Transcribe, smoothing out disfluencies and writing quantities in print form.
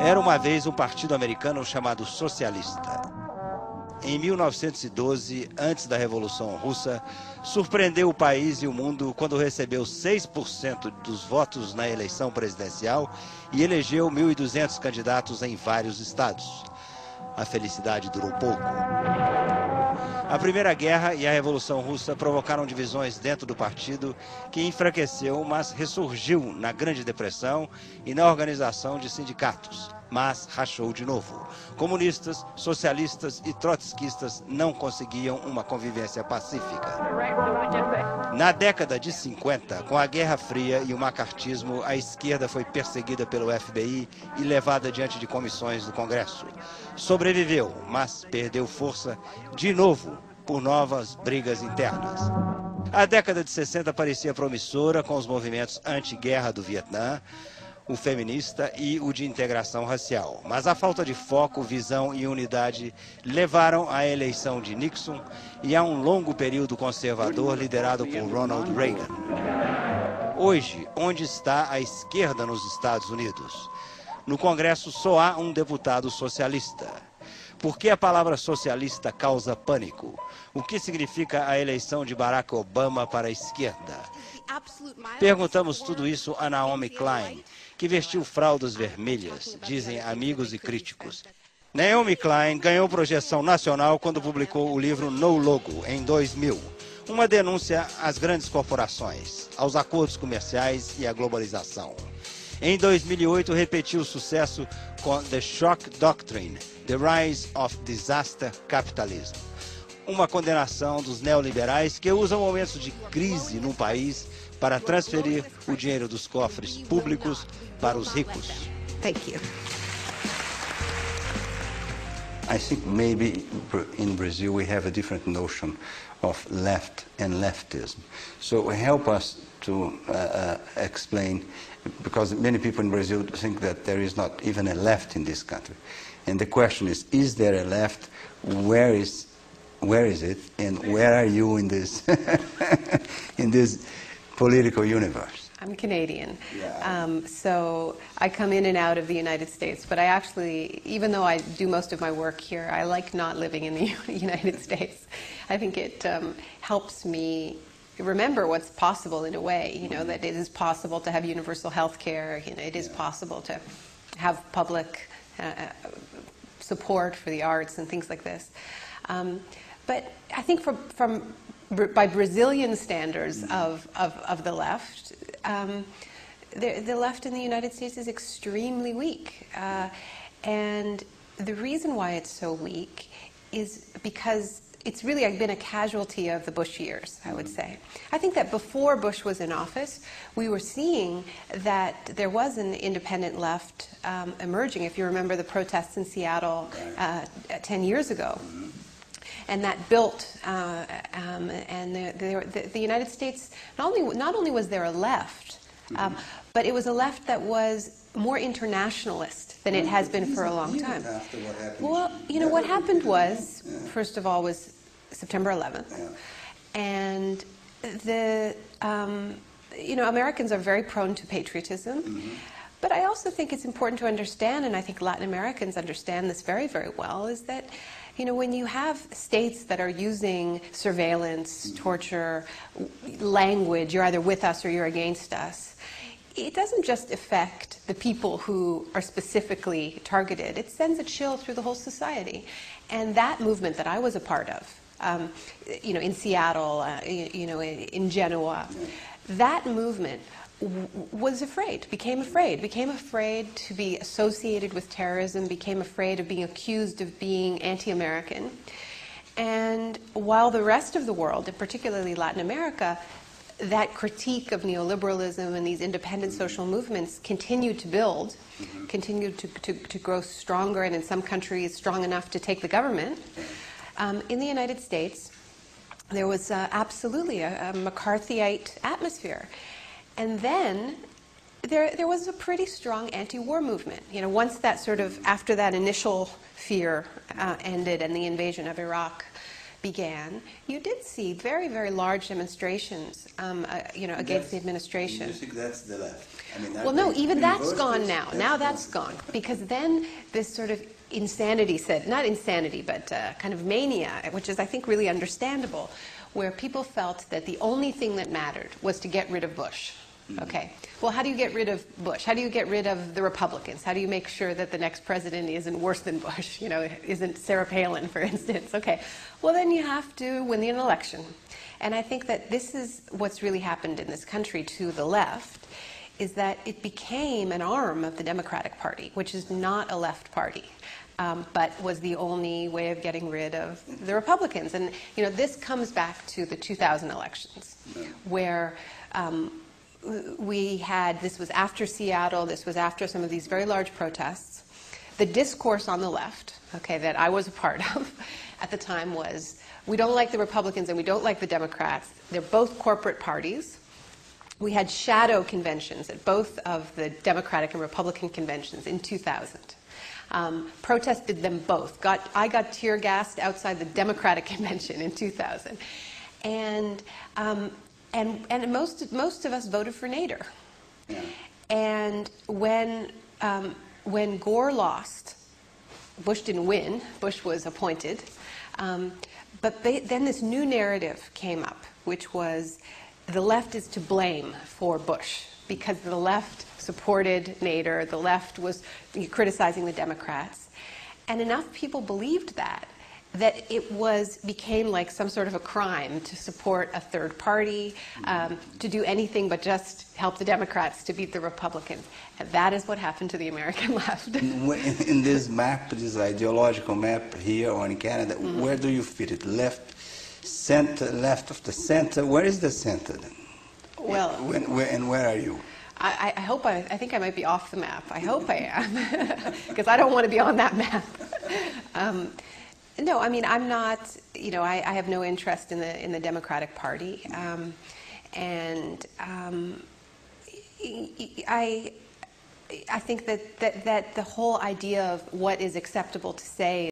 Era uma vez um partido americano chamado socialista. Em 1912, antes da Revolução Russa, surpreendeu o país e o mundo quando recebeu 6% dos votos na eleição presidencial e elegeu 1.200 candidatos em vários estados. A felicidade durou pouco. A Primeira Guerra e a Revolução Russa provocaram divisões dentro do partido, que enfraqueceu, mas ressurgiu na Grande Depressão e na organização de sindicatos, mas rachou de novo. Comunistas, socialistas e trotskistas não conseguiam uma convivência pacífica. Na década de 50, com a Guerra Fria e o macartismo, a esquerda foi perseguida pelo FBI e levada diante de comissões do Congresso. Sobreviveu, mas perdeu força de novo por novas brigas internas. A década de 60 parecia promissora com os movimentos anti-guerra do Vietnã, o feminista e o de integração racial. Mas a falta de foco, visão e unidade levaram à eleição de Nixon e a um longo período conservador liderado por Ronald Reagan. Hoje, onde está a esquerda nos Estados Unidos? No Congresso só há um deputado socialista. Por que a palavra socialista causa pânico? O que significa a eleição de Barack Obama para a esquerda? Perguntamos tudo isso a Naomi Klein, que vestiu fraldas vermelhas, dizem amigos e críticos. Naomi Klein ganhou projeção nacional quando publicou o livro No Logo, em 2000. Uma denúncia às grandes corporações, aos acordos comerciais e à globalização. Em 2008, repetiu o sucesso com The Shock Doctrine, The Rise of Disaster Capitalism. Uma condenação dos neoliberais que usam momentos de crise no país para transferir o dinheiro dos cofres públicos para os ricos. Thank you. I think maybe in Brazil we have a different notion of left and leftism. So help us to explain, because many people in Brazil think that there is not even a left in this country. And the question is there a left? Where is it? And where are you in this, in this political universe? I'm Canadian, Yeah. so I come in and out of the United States, but I actually, even though I do most of my work here, I like not living in the United States. I think it helps me remember what's possible in a way, you know, that it is possible to have universal health care, you know, it is possible to have public support for the arts and things like this. But I think by Brazilian standards of the left, the left in the United States is extremely weak. And the reason why it's so weak is because it's really been a casualty of the Bush years, I would say. I think that before Bush was in office, we were seeing that there was an independent left emerging. If you remember the protests in Seattle 10 years ago. And that built, and the United States, not only was there a left, but it was a left that was more internationalist than it has been for a long time. Well, you know, what happened was, first of all, was September 11th. And you know, Americans are very prone to patriotism. But I also think it's important to understand, and I think Latin Americans understand this very, very well, is that, you know, when you have states that are using surveillance, torture, language, you're either with us or you're against us, it doesn't just affect the people who are specifically targeted. It sends a chill through the whole society. And that movement that I was a part of, you know, in Seattle, you know, in Genoa, that movement was afraid, became afraid to be associated with terrorism, became afraid of being accused of being anti-American. And while the rest of the world, and particularly Latin America, that critique of neoliberalism and these independent social movements continued to build, continued to grow stronger, and in some countries strong enough to take the government. In the United States, there was absolutely a McCarthyite atmosphere. And then there was a pretty strong anti-war movement. You know, once that sort of, after that initial fear ended and the invasion of Iraq began, you did see very, very large demonstrations, you know, against the administration. You think that's the left? I mean, well, no, even that's gone now. Now that's gone. Because then this sort of insanity said, not insanity, but kind of mania, which is, I think, really understandable, where people felt that the only thing that mattered was to get rid of Bush. Okay. Well, how do you get rid of Bush? How do you get rid of the Republicans? How do you make sure that the next president isn't worse than Bush? You know, isn't Sarah Palin, for instance? Okay. Well, then you have to win an election. And I think that this is what's really happened in this country to the left, is that it became an arm of the Democratic Party, which is not a left party. But was the only way of getting rid of the Republicans. And, you know, this comes back to the 2000 elections, where this was after Seattle, this was after some of these very large protests. The discourse on the left, okay, that I was a part of at the time was, we don't like the Republicans and we don't like the Democrats. They're both corporate parties. We had shadow conventions at both of the Democratic and Republican conventions in 2000. Protested them both. I got tear gassed outside the Democratic convention in 2000. And most of us voted for Nader. Yeah. And when Gore lost, Bush didn't win. Bush was appointed. But then this new narrative came up, which was the left is to blame for Bush because the left supported Nader. The left was criticizing the Democrats. And enough people believed that it became like some sort of a crime to support a third party, to do anything but just help the Democrats to beat the Republicans. And that is what happened to the American left. In this map, this ideological map here or in Canada, where do you fit it? Left, center, left of the center? Where is the center then? Well, and where are you? I think I might be off the map. I hope I am, because I don't want to be on that map. No, I mean, I'm not, you know, I have no interest in the Democratic Party. I think that the whole idea of what is acceptable to say